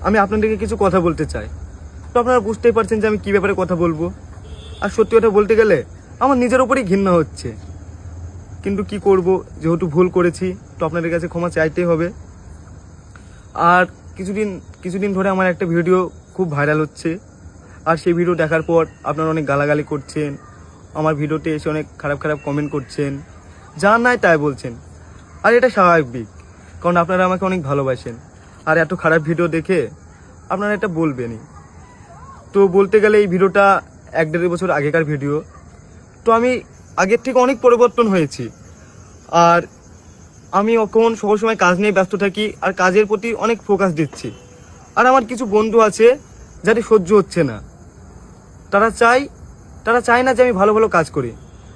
আমি আপনাদেরকে কিছু কথা বলতে চাই। তো আপনারা বুঝতেই পারছেন যে আমি কী ব্যাপারে কথা বলবো। আর সত্যি কথা বলতে গেলে আমার নিজের ওপরই ঘৃণা হচ্ছে, কিন্তু কি করব, যেহেতু ভুল করেছি তো আপনাদের কাছে ক্ষমা চাইতেই হবে। আর কিছুদিন ধরে আমার একটা ভিডিও খুব ভাইরাল হচ্ছে, আর সেই ভিডিও দেখার পর আপনারা অনেক গালাগালি করছেন, আমার ভিডিওতে এসে অনেক খারাপ খারাপ কমেন্ট করছেন, যা নাই তাই বলছেন। আর এটা স্বাভাবিক, কারণ আপনারা আমাকে অনেক ভালোবাসেন। আর এত খারাপ ভিডিও দেখে আপনারা এটা বলবেনই। তো বলতে গেলে এই ভিডিওটা 1-1.5 বছর আগেকার ভিডিও। তো আমি আগের থেকে অনেক পরিবর্তন হয়েছি। আর আমি এখন সবসময় কাজ নিয়ে ব্যস্ত থাকি, আর কাজের প্রতি অনেক ফোকাস দিচ্ছি। আর আমার কিছু বন্ধু আছে যাদের সহ্য হচ্ছে না, তারা চায় না যে আমি ভালো ভালো কাজ করি,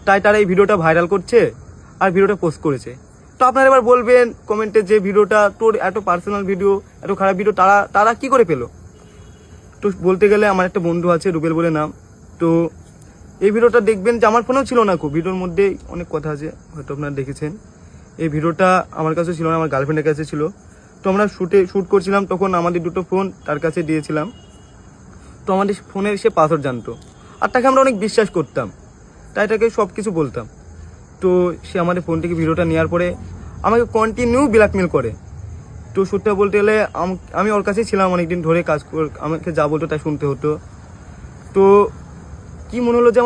তাই তারা এই ভিডিওটা ভাইরাল করছে আর ভিডিওটা পোস্ট করেছে। তো আপনারা এবার বলবেন কমেন্টে যে ভিডিওটা তোর এত পার্সোনাল ভিডিও, এত খারাপ ভিডিও তারা কি করে পেলো। তো বলতে গেলে আমার একটা বন্ধু আছে, রুবেল বলে নাম। তো এই ভিডিওটা দেখবেন যে আমার ফোনেও ছিল না, খুব ভিডিওর মধ্যে অনেক কথা আছে, হয়তো আপনারা দেখেছেন। এই ভিডিওটা আমার কাছে ছিল না, আমার গার্লফ্রেন্ডের কাছে ছিল। তো আমরা শ্যুট করছিলাম, তখন আমাদের দুটো ফোন তার কাছে দিয়েছিলাম। তো আমাদের ফোনের সে পাসওয়ার্ড জানতো, আর তাকে আমরা অনেক বিশ্বাস করতাম, তাই তাকে সব কিছু বলতাম। তো সে আমাদের ফোন থেকে ভিডিওটা নেওয়ার পরে আমাকে কন্টিনিউ ব্ল্যাকমেল করে। তো সত্যি বলতে গেলে আমি ওর কাছেই ছিলাম অনেকদিন ধরে, আমাকে যা বলতো তাই শুনতে হতো। তো কি মনে হলো যে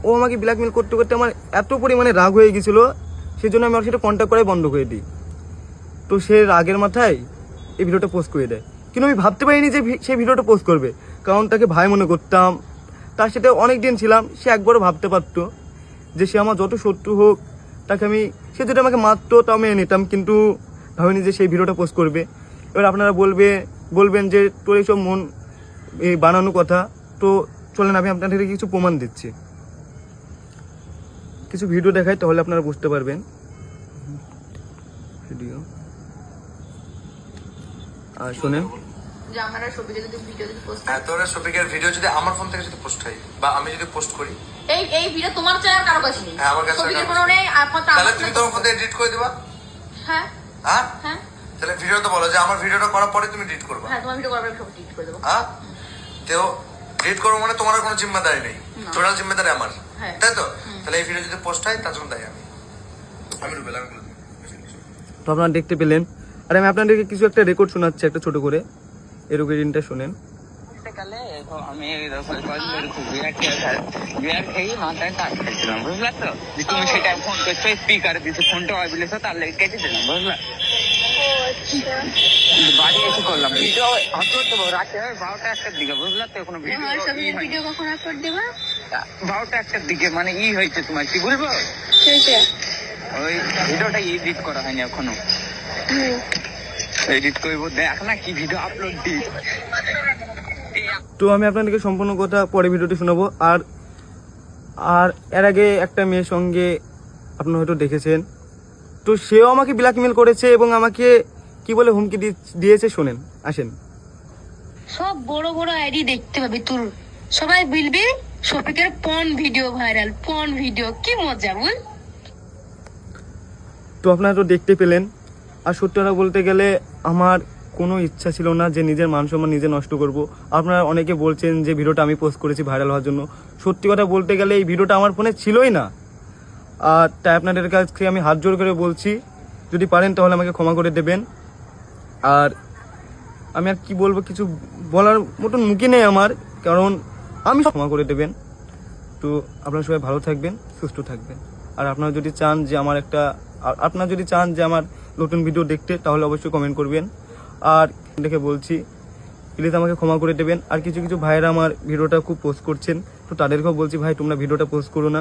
ও আমাকে ব্ল্যাকমেল করতে করতে আমার এত পরিমাণে রাগ হয়ে গেছিলো, সেই জন্য আমি ওর সাথে কন্ট্যাক্ট করাই বন্ধ করে দিই। তো সে রাগের মাথায় এই ভিডিওটা পোস্ট করে দেয়। কিন্তু আমি ভাবতে পারিনি যে সে ভিডিওটা পোস্ট করবে, কারণ তাকে ভাই মনে করতাম, তার সাথে অনেক দিন ছিলাম। সে একবারও ভাবতে পারতো যে সে আমার যত শত্রু হোক, সে যদি আমাকে মারতো তাও মেনে নিতাম, কিন্তু ভাবিনি যে সেই ভিডিওটা পোস্ট করবে। এবার আপনারা বলবেন যে তোর এইসব এই বানানো কথা। তো চলেন আমি আপনাদেরকে কিছু প্রমাণ দিচ্ছি, কিছু ভিডিও দেখাই, তাহলে আপনারা বুঝতে পারবেন। ভিডিও আর শোনেন, যে আমরা শফিকের ভিডিও যদি পোস্ট হ্যাঁ, তোরা শফিকের ভিডিও যদি আমার ফোন থেকে যদি পোস্ট হয় বা আমি যদি পোস্ট করি, এই ভিডিও তোমার চাই আর কারো কাছে নেই। হ্যাঁ, আমার কাছে শফিকের কোনো নেই, তাহলে তুমি তোমার ফোন থেকে এডিট করে দিবা। হ্যাঁ হ্যাঁ হ্যাঁ, তাহলে ভিডিও তো বলো যে আমার ভিডিওটা করার পরে তুমি এডিট করবা। হ্যাঁ তোমার ভিডিও করার পরে সব এডিট করে দেবো। হ্যাঁ, তো এডিট করবো মানে তোমার কোনো জিম্মেদারি নেই, টোটাল জিম্মেদারি আমার, তাই তো? তাহলে এই ভিডিও যদি পোস্ট হয় তার জন্য দায়ী আমি রুবেল। তো আপনারা দেখতে পেলেন। আর আমি আপনাদেরকে কিছু একটা রেকর্ড শোনাচ্ছি, একটা ছোট করে, এই রেকর্ডিংটা শোনেন। আমি বুঝলা তো, তুমি সেটা ফোন করছো, স্পিকার দিছো, ফোনটা বলেছো, তার লেগে কেটে দিলাম, বুঝলা। বাড়ি এসে করলাম ভিডিও আপলোড দেবো রাতে 12টা 1টার দিকে, বুঝলা তো। কোনো ভিডিও কখন আপলোড দেবা? 12টা 1টার দিকে, মানে হয়েছে তোমার, কি বলবো, ওই ভিডিওটা এডিট করা হয়নি এখনো, এডিট করবো, দেখ না কি ভিডিও আপলোড দিই। তো আমি আপনাদেরকে সম্পূর্ণ কথা পরে ভিডিওটি শোনাবো। আর এর আগে একটা মেয়ের সঙ্গে আপনারা হয়তো দেখেছেন, তো সেও আমাকে ব্ল্যাকমেল করেছে এবং আমাকে কি বলে হুমকি দিয়েছে, শোনেন, আসেন। সব বড় বড় আইডি দেখতে পাবি তোর, সবাই বলবে শফিকের porn video viral, porn video, কি মজা বল। তো আপনারা তো দেখতে পেলেন। আর সত্যি কথা বলতে গেলে আমার কোনো ইচ্ছা ছিল না যে নিজের মান সম্মান নিজে নষ্ট করব। আপনারা অনেকে বলছেন যে ভিডিওটা আমি পোস্ট করেছি ভাইরাল হওয়ার জন্য। সত্যি কথা বলতে গেলে এই ভিডিওটা আমার ফোনে ছিলই না। আর তাই আপনাদের কাছে আমি হাত জোর করে বলছি, যদি পারেন তাহলে আমাকে ক্ষমা করে দেবেন। আর আমি আর কি বলবো, কিছু বলার মতন মুখই নেই আমার, কারণ আমি ক্ষমা করে দেবেন। তো আপনারা সবাই ভালো থাকবেন, সুস্থ থাকবেন। আর আপনারা যদি চান যে আমার নতুন ভিডিও দেখতে, তাহলে অবশ্যই কমেন্ট করবেন। আর দেখে বলছি, প্লিজ আমাকে ক্ষমা করে দেবেন। আর কিছু ভাইয়েরা আমার ভিডিওটা খুব পোস্ট করছেন, তো তাদেরকেও বলছি, ভাই তোমরা ভিডিওটা পোস্ট করো না।